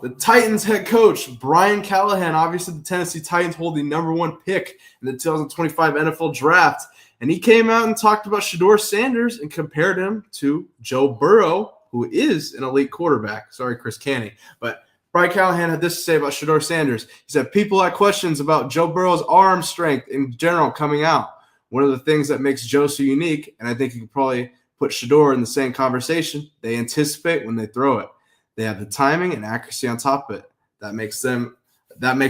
the Titans head coach, Brian Callahan, obviously the Tennessee Titans hold the number 1 pick in the 2025 NFL draft. And he came out and talked about Shedeur Sanders and compared him to Joe Burrow, who is an elite quarterback. Sorry, Chris Canny. But Brian Callahan had this to say about Shedeur Sanders. He said, people had questions about Joe Burrow's arm strength in general coming out. One of the things that makes Joe so unique, and I think you could probably put Shedeur in the same conversation, they anticipate when they throw it. They have the timing and accuracy on top of it. That makes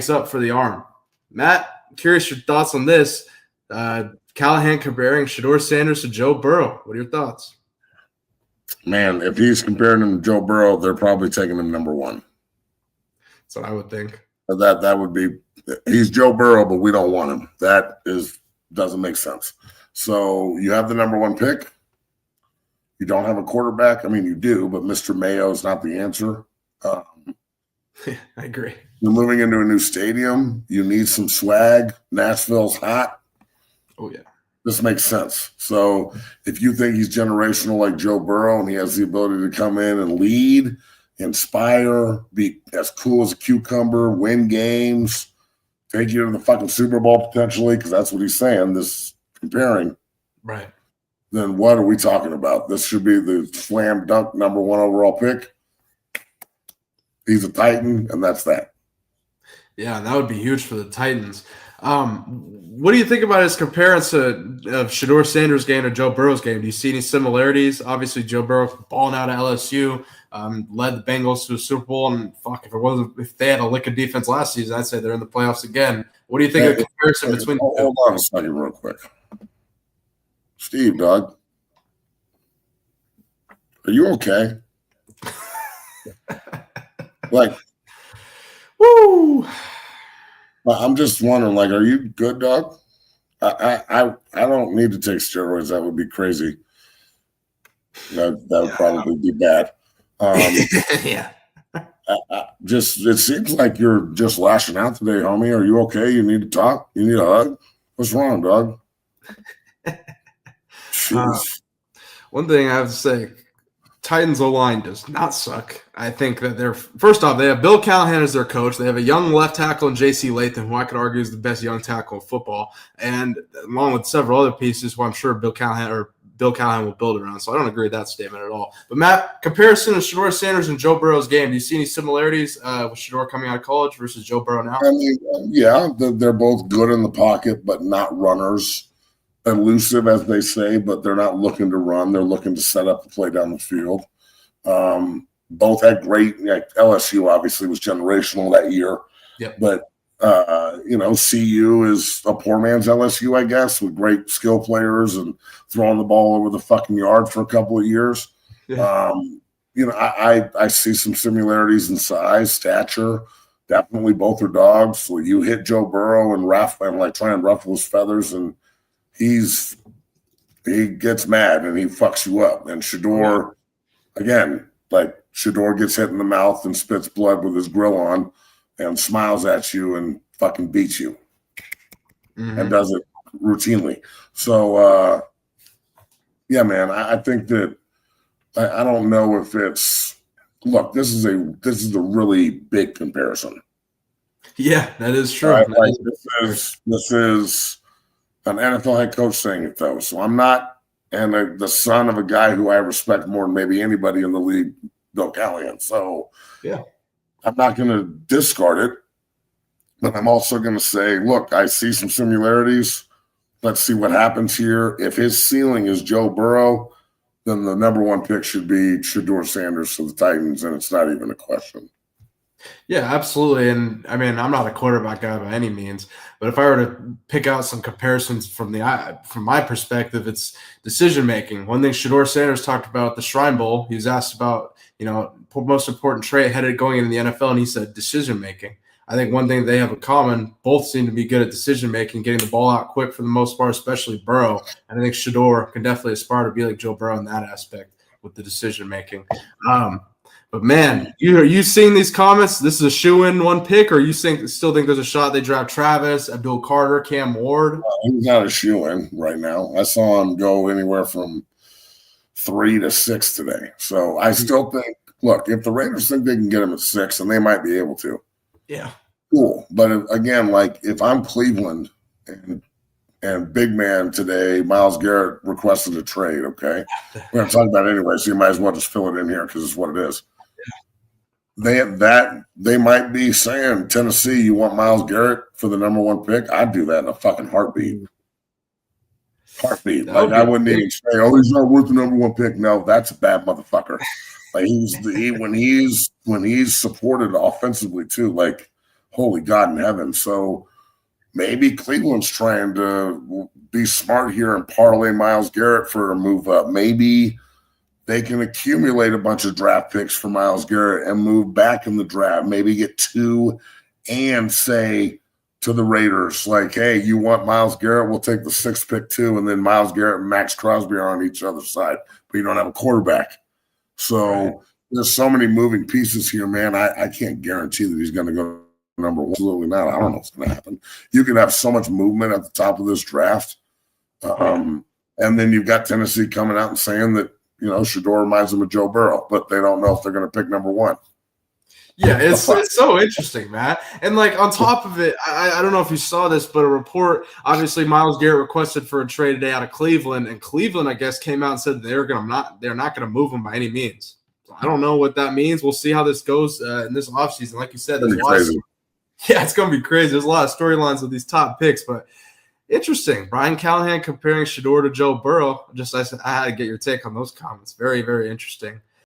up for the arm. Matt, I'm curious your thoughts on this. Callahan comparing Shedeur Sanders to Joe Burrow. What are your thoughts? Man, if he's comparing him to Joe Burrow, they're probably taking him number 1. That's what I would think. That would be – he's Joe Burrow, but we don't want him. That doesn't make sense. So you have the number 1 pick. You don't have a quarterback. I mean, you do, but Mr. Mayo is not the answer. I agree. You're moving into a new stadium. You need some swag. Nashville's hot. Oh, yeah. This makes sense. So if you think he's generational like Joe Burrow and he has the ability to come in and lead, inspire, be as cool as a cucumber, win games, take you to the fucking Super Bowl potentially, because that's what he's saying, this comparing. Right. Then what are we talking about? This should be the slam dunk number 1 overall pick. He's a Titan, and that's that. Yeah, that would be huge for the Titans. What do you think about his comparison of Shedeur Sanders' game to Joe Burrow's game? Do you see any similarities? Obviously, Joe Burrow balling out at LSU, led the Bengals to a Super Bowl, and if they had a lick of defense last season, I'd say they're in the playoffs again. What do you think of the comparison between the two? Hold on a second real quick. Steve, dog, are you okay? Woo! I'm just wondering, are you good, dog? I don't need to take steroids. That would be crazy. That would probably be bad. Yeah. It seems like you're just lashing out today, homie. Are you okay? You need to talk? You need a hug? What's wrong, dog? One thing I have to say, Titans O-line does not suck. I think that first off, they have Bill Callahan as their coach. They have a young left tackle in J.C. Latham, who I could argue is the best young tackle in football, and along with several other pieces who I'm sure Bill Callahan will build around. So I don't agree with that statement at all. But Matt, comparison to Shedeur Sanders and Joe Burrow's game, do you see any similarities with Shedeur coming out of college versus Joe Burrow now? I mean, yeah, they're both good in the pocket, but not runners. Elusive, as they say, but they're not looking to run. They're looking to set up the play down the field. Both had great, LSU obviously was generational that year. Yep. But, CU is a poor man's LSU, I guess, with great skill players and throwing the ball over the fucking yard for a couple of years. Yeah. I see some similarities in size, stature. Definitely both are dogs. So you hit Joe Burrow and try and ruffle his feathers, and he gets mad and he fucks you up. And Shedeur, again, Shedeur gets hit in the mouth and spits blood with his grill on and smiles at you and fucking beats you and does it routinely. So, yeah, man, I think that I don't know if it's – look, this is a really big comparison. Yeah, that is true. Right? This is an NFL head coach saying it, though. So I'm not – and the son of a guy who I respect more than maybe anybody in the league, Bill Callahan. So yeah, I'm not going to discard it, but I'm also going to say, look, I see some similarities. Let's see what happens here. If his ceiling is Joe Burrow, then the number 1 pick should be Shedeur Sanders to the Titans, and it's not even a question. Yeah, absolutely. And I mean, I'm not a quarterback guy by any means, but if I were to pick out some comparisons from my perspective, it's decision making. One thing Shedeur Sanders talked about at the Shrine Bowl, he was asked about, most important trait headed going into the NFL, and he said decision making. I think one thing they have in common, both seem to be good at decision making, getting the ball out quick for the most part, especially Burrow. And I think Shedeur can definitely aspire to be like Joe Burrow in that aspect with the decision making. But man, are you seeing these comments? This is a shoe-in 1 pick, or you still think there's a shot they draft Travis, Abdul Carter, Cam Ward? He's not a shoe-in right now. I saw him go anywhere from 3 to 6 today. So I still think Look, if the Raiders think they can get him at 6, and they might be able to, Yeah. cool. But again, like if I'm Cleveland and big man today, Myles Garrett requested a trade, okay? We're going to talk about it anyway, so you might as well just fill it in here because it's what it is. They might be saying, Tennessee, you want Myles Garrett for the number 1 pick? I'd do that in a fucking heartbeat. Like I wouldn't even say, oh, he's not worth the number 1 pick. No, that's a bad motherfucker. Like when he's supported offensively too, like holy God in heaven. So maybe Cleveland's trying to be smart here and parlay Myles Garrett for a move up. Maybe they can accumulate a bunch of draft picks for Myles Garrett and move back in the draft. Maybe get 2 and say to the Raiders, like, hey, you want Myles Garrett? We'll take the 6th pick too. And then Myles Garrett and Max Crosby are on each other's side, but you don't have a quarterback. So there's so many moving pieces here, man. I can't guarantee that he's going to go number 1. Absolutely not. I don't know what's going to happen. You can have so much movement at the top of this draft. And then you've got Tennessee coming out and saying that, Shedeur reminds them of Joe Burrow, but they don't know if they're going to pick number 1. Yeah, it's so interesting, Matt. And like on top of it, I don't know if you saw this, but a report, obviously Myles Garrett requested for a trade today out of Cleveland, and Cleveland, I guess, came out and said they're not going to move him by any means. So I don't know what that means. We'll see how this goes in this offseason. Like you said, there's a lot it's going to be crazy. There's a lot of storylines with these top picks, but interesting. Brian Callahan comparing Shedeur to Joe Burrow. I had to get your take on those comments. Very, very interesting.